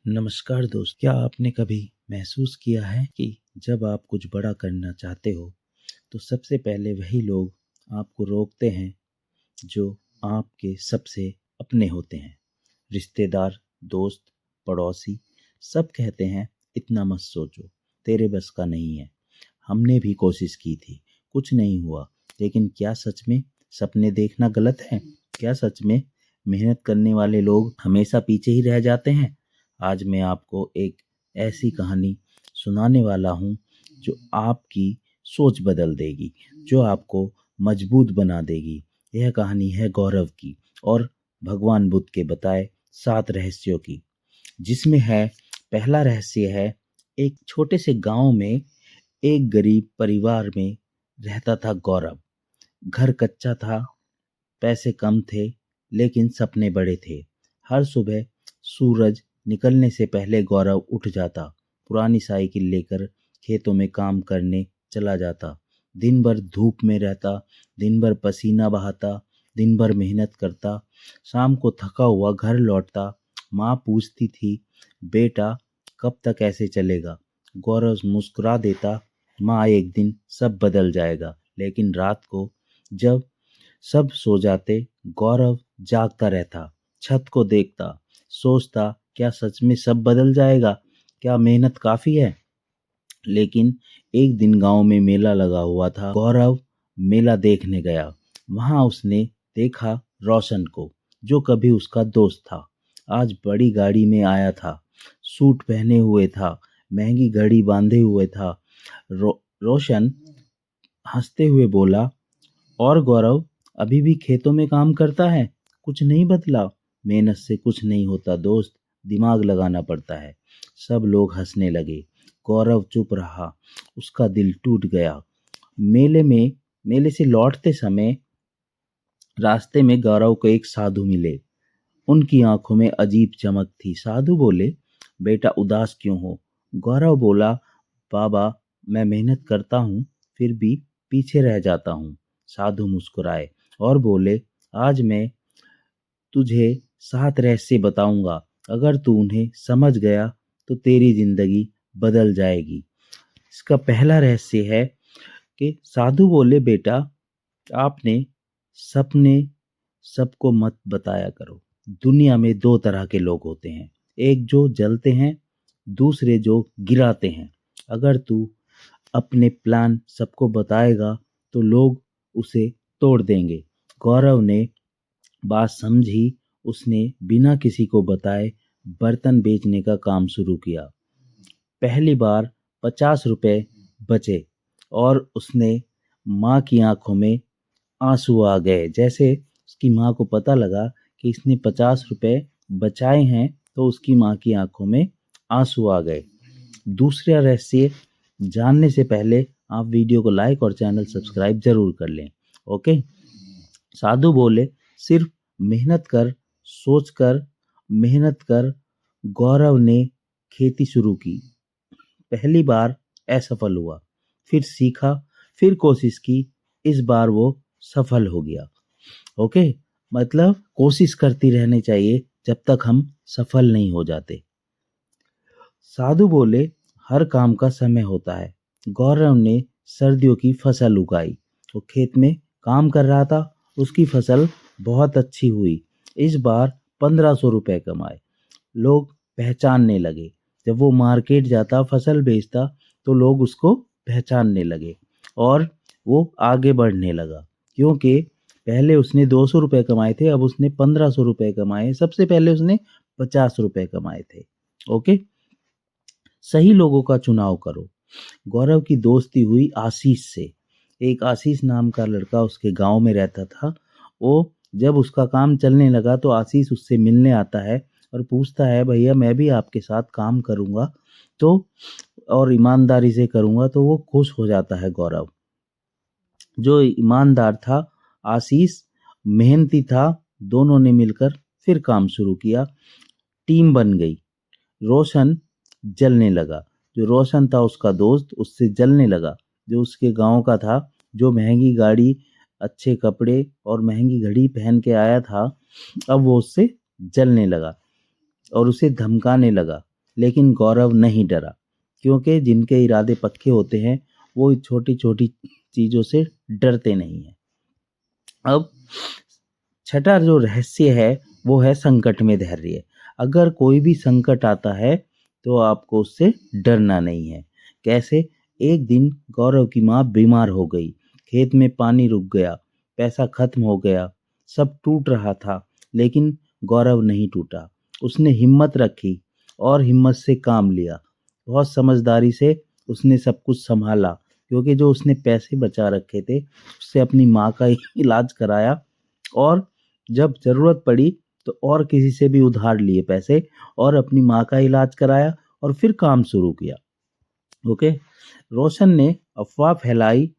नमस्कार दोस्त, क्या आपने कभी महसूस किया है कि जब आप कुछ बड़ा करना चाहते हो तो सबसे पहले वही लोग आपको रोकते हैं जो आपके सबसे अपने होते हैं। रिश्तेदार, दोस्त, पड़ोसी सब कहते हैं इतना मत सोचो, तेरे बस का नहीं है। हमने भी कोशिश की थी, कुछ नहीं हुआ। लेकिन क्या सच में सपने देखना गलत है? क्या सच में मेहनत करने वाले लोग हमेशा पीछे ही रह जाते हैं? आज मैं आपको एक ऐसी कहानी सुनाने वाला हूँ जो आपकी सोच बदल देगी, जो आपको मजबूत बना देगी। यह कहानी है गौरव की और भगवान बुद्ध के बताए 7 रहस्यों की, जिसमें है पहला रहस्य है, एक छोटे से गांव में एक गरीब परिवार में रहता था गौरव। घर कच्चा था, पैसे कम थे, लेकिन सपने बड़े थे। हर सुबह सूरज निकलने से पहले गौरव उठ जाता, पुरानी साइकिल लेकर खेतों में काम करने चला जाता। दिन भर धूप में रहता, दिन भर पसीना बहाता, दिन भर मेहनत करता। शाम को थका हुआ घर लौटता। माँ पूछती थी, बेटा कब तक ऐसे चलेगा? गौरव मुस्कुरा देता, माँ एक दिन सब बदल जाएगा। लेकिन रात को जब सब सो जाते, गौरव जागता रहता, छत को देखता, सोचता, क्या सच में सब बदल जाएगा? क्या मेहनत काफी है? लेकिन एक दिन गांव में मेला लगा हुआ था। गौरव मेला देखने गया। वहां उसने देखा रोशन को, जो कभी उसका दोस्त था। आज बड़ी गाड़ी में आया था, सूट पहने हुए था, महंगी घड़ी बांधे हुए था। रोशन हंसते हुए बोला, और गौरव अभी भी खेतों में काम करता है? कुछ नहीं बदला? मेहनत से कुछ नहीं होता दोस्त, दिमाग लगाना पड़ता है। सब लोग हंसने लगे। गौरव चुप रहा, उसका दिल टूट गया। मेले से लौटते समय रास्ते में गौरव को एक साधु मिले। उनकी आंखों में अजीब चमक थी। साधु बोले, बेटा उदास क्यों हो? गौरव बोला, बाबा मैं मेहनत करता हूँ, फिर भी पीछे रह जाता हूँ। साधु मुस्कुराए और बोले, आज मैं तुझे 7 रहस्य बताऊंगा। अगर तू उन्हें समझ गया तो तेरी जिंदगी बदल जाएगी। इसका पहला रहस्य है कि साधु बोले, बेटा आपने सपने सबको मत बताया करो। दुनिया में 2 तरह के लोग होते हैं, एक जो जलते हैं, दूसरे जो गिराते हैं। अगर तू अपने प्लान सबको बताएगा तो लोग उसे तोड़ देंगे। गौरव ने बात समझी। उसने बिना किसी को बताए बर्तन बेचने का काम शुरू किया। पहली बार 50 रुपए बचे और उसने माँ की आंखों में आंसू आ गए। जैसे उसकी माँ को पता लगा कि इसने 50 रुपए बचाए हैं तो उसकी माँ की आंखों में आंसू आ गए। दूसरा रहस्य जानने से पहले आप वीडियो को लाइक और चैनल सब्सक्राइब जरूर कर लें। ओके। साधु बोले, सिर्फ मेहनत कर, सोच कर, मेहनत कर। गौरव ने खेती शुरू की। पहली बार असफल हुआ, फिर सीखा, फिर कोशिश की। इस बार वो सफल हो गया। ओके। मतलब कोशिश करती रहनी चाहिए जब तक हम सफल नहीं हो जाते। साधु बोले, हर काम का समय होता है। गौरव ने सर्दियों की फसल उगाई। वो खेत में काम कर रहा था, उसकी फसल बहुत अच्छी हुई। इस बार 1500 रुपए कमाए। लोग पहचानने लगे। जब वो मार्केट जाता, फसल बेचता, तो लोग उसको पहचानने लगे और वो आगे बढ़ने लगा। क्योंकि पहले उसने 200 रुपए कमाए थे, अब उसने 1500 रुपए कमाए। सबसे पहले उसने 50 रुपए कमाए थे। ओके। सही लोगों का चुनाव करो। गौरव की दोस्ती हुई आशीष से। एक आशीष नाम का लड़का उसके गांव में रहता था। वो जब उसका काम चलने लगा तो आशीष उससे मिलने आता है और पूछता है, भैया मैं भी आपके साथ काम करूंगा तो, और ईमानदारी से करूंगा तो। वो खुश हो जाता है। गौरव जो ईमानदार था, आशीष मेहनती था। दोनों ने मिलकर फिर काम शुरू किया। टीम बन गई। रोशन जलने लगा। जो रोशन था उसका दोस्त, उससे जलने लगा। जो उसके गांव का था, जो महंगी गाड़ी, अच्छे कपड़े और महंगी घड़ी पहन के आया था, अब वो उससे जलने लगा और उसे धमकाने लगा। लेकिन गौरव नहीं डरा, क्योंकि जिनके इरादे पक्के होते हैं वो छोटी-छोटी चीज़ों से डरते नहीं हैं। अब छठा जो रहस्य है वो है संकट में धैर्य। अगर कोई भी संकट आता है तो आपको उससे डरना नहीं है। कैसे? एक दिन गौरव की माँ बीमार हो गई, खेत में पानी रुक गया, पैसा खत्म हो गया, सब टूट रहा था, लेकिन गौरव नहीं टूटा। उसने हिम्मत रखी और हिम्मत से काम लिया। बहुत समझदारी से उसने सब कुछ संभाला, क्योंकि जो उसने पैसे बचा रखे थे उससे अपनी माँ का इलाज कराया, और जब ज़रूरत पड़ी तो और किसी से भी उधार लिए पैसे और अपनी माँ का इलाज कराया और फिर काम शुरू किया। ओके। रोशन ने अफवाह फैलाई,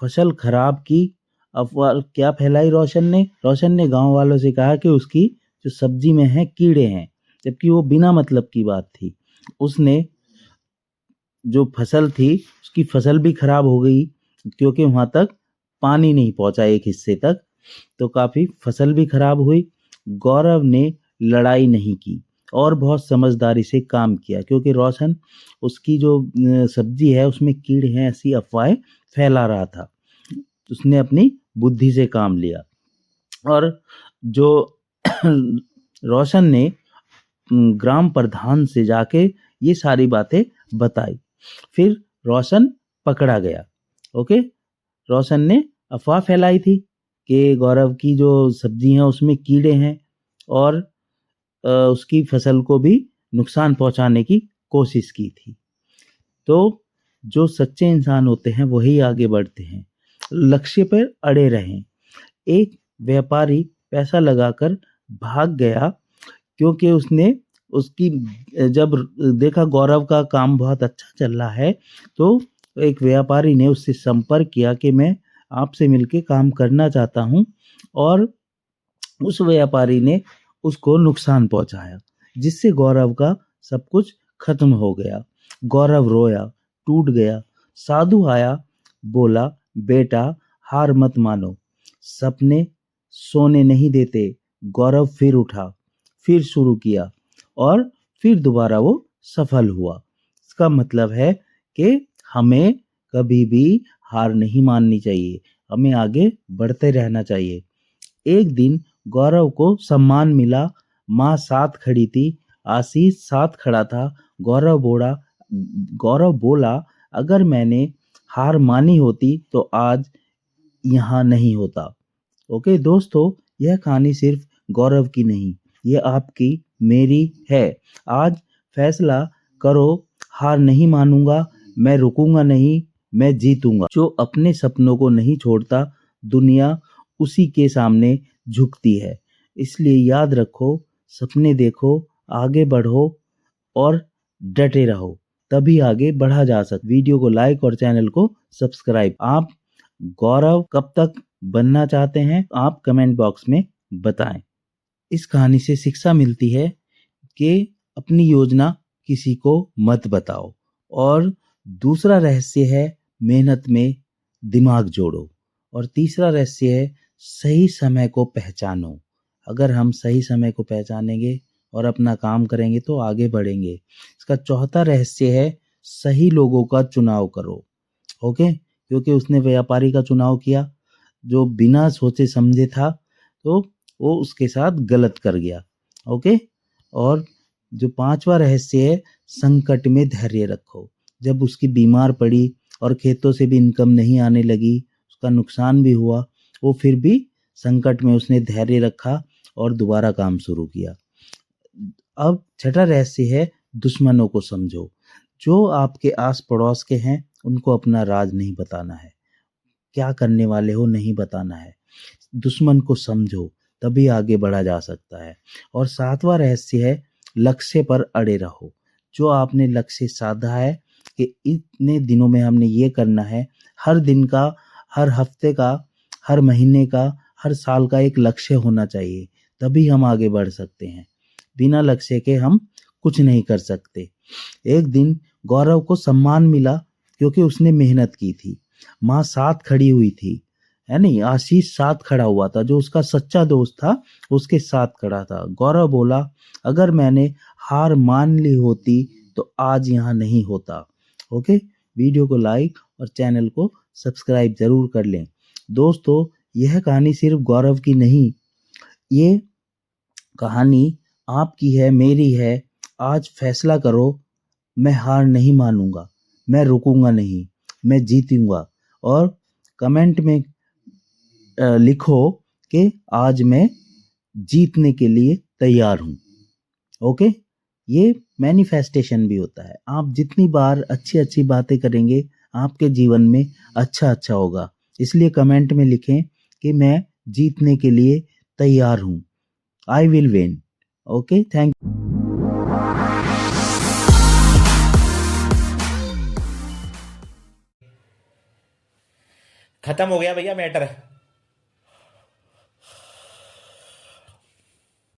फसल खराब की। अफवाह क्या फैलाई रोशन ने? रोशन ने गांव वालों से कहा कि उसकी जो सब्जी में है कीड़े हैं, जबकि वो बिना मतलब की बात थी। उसने जो फसल थी उसकी फसल भी खराब हो गई, क्योंकि वहां तक पानी नहीं पहुंचा एक हिस्से तक, तो काफी फसल भी खराब हुई। गौरव ने लड़ाई नहीं की और बहुत समझदारी से काम किया, क्योंकि रोशन उसकी जो सब्जी है उसमें कीड़े हैं ऐसी अफवाहें फैला रहा था। उसने अपनी बुद्धि से काम लिया और जो रोशन ने ग्राम प्रधान से जाके ये सारी बातें बताई। फिर रोशन पकड़ा गया। ओके। रोशन ने अफवाह फैलाई थी कि गौरव की जो सब्जी है उसमें कीड़े हैं और उसकी फसल को भी नुकसान पहुंचाने की कोशिश की थी। तो जो सच्चे इंसान होते हैं वही आगे बढ़ते हैं, लक्ष्य पर अड़े रहें। एक व्यापारी पैसा लगाकर भाग गया, क्योंकि उसने उसकी जब देखा गौरव का काम बहुत अच्छा चल रहा है, तो एक व्यापारी ने उससे संपर्क किया कि मैं आपसे मिलके काम करना चाहता हूँ, और उस व्यापारी ने उसको नुकसान पहुंचाया, जिससे गौरव का सब कुछ खत्म हो गया। गौरव रोया, टूट गया। साधु आया, बोला, बेटा हार मत मानो, सपने सोने नहीं देते। गौरव फिर उठा, फिर शुरू किया और फिर दोबारा वो सफल हुआ। इसका मतलब है कि हमें कभी भी हार नहीं माननी चाहिए, हमें आगे बढ़ते रहना चाहिए। एक दिन गौरव को सम्मान मिला, माँ साथ खड़ी थी, आशीष साथ खड़ा था। गौरव बोला, अगर मैंने हार मानी होती तो आज यहाँ नहीं होता। ओके दोस्तों, यह कहानी सिर्फ गौरव की नहीं, ये आपकी मेरी है। आज फैसला करो, हार नहीं मानूंगा, मैं रुकूंगा नहीं, मैं जीतूंगा। जो अपने सपनों को नहीं छोड़ता, दुनिया उसी के सामने झुकती है। इसलिए याद रखो, सपने देखो, आगे बढ़ो और डटे रहो, तभी आगे बढ़ा जा सकता। वीडियो को लाइक और चैनल को सब्सक्राइब। आप गौरव कब तक बनना चाहते हैं, आप कमेंट बॉक्स में बताएं। इस कहानी से शिक्षा मिलती है कि अपनी योजना किसी को मत बताओ। और दूसरा रहस्य है, मेहनत में दिमाग जोड़ो। और तीसरा रहस्य है, सही समय को पहचानो। अगर हम सही समय को पहचानेंगे और अपना काम करेंगे तो आगे बढ़ेंगे। इसका चौथा रहस्य है, सही लोगों का चुनाव करो। ओके। क्योंकि उसने व्यापारी का चुनाव किया जो बिना सोचे समझे था, तो वो उसके साथ गलत कर गया। ओके। और जो पांचवा रहस्य है, संकट में धैर्य रखो। जब उसकी बीमार पड़ी और खेतों से भी इनकम नहीं आने लगी, उसका नुकसान भी हुआ, वो फिर भी संकट में उसने धैर्य रखा और दोबारा काम शुरू किया। अब छठा रहस्य है, दुश्मनों को समझो। जो आपके आस पड़ोस के हैं उनको अपना राज नहीं बताना है, क्या करने वाले हो नहीं बताना है। दुश्मन को समझो, तभी आगे बढ़ा जा सकता है। और सातवां रहस्य है, लक्ष्य पर अड़े रहो। जो आपने लक्ष्य साधा है कि इतने दिनों में हमने ये करना है, हर दिन का, हर हफ्ते का, हर महीने का, हर साल का एक लक्ष्य होना चाहिए, तभी हम आगे बढ़ सकते हैं। बिना लक्ष्य के हम कुछ नहीं कर सकते। एक दिन गौरव को सम्मान मिला क्योंकि उसने मेहनत की थी। माँ साथ खड़ी हुई थी, है नहीं, आशीष साथ खड़ा हुआ था, जो उसका सच्चा दोस्त था उसके साथ खड़ा था। गौरव बोला, अगर मैंने हार मान ली होती तो आज यहाँ नहीं होता। ओके, वीडियो को लाइक और चैनल को सब्सक्राइब जरूर कर लें। दोस्तों, यह कहानी सिर्फ गौरव की नहीं, ये कहानी आपकी है, मेरी है। आज फैसला करो, मैं हार नहीं मानूंगा, मैं रुकूंगा नहीं, मैं जीतूंगा। और कमेंट में लिखो कि आज मैं जीतने के लिए तैयार हूँ। ओके, ये मैनिफेस्टेशन भी होता है। आप जितनी बार अच्छी अच्छी बातें करेंगे, आपके जीवन में अच्छा अच्छा होगा। इसलिए कमेंट में लिखें कि मैं जीतने के लिए तैयार हूँ। I will win. Okay, thank. खत्म हो गया भैया मैटर।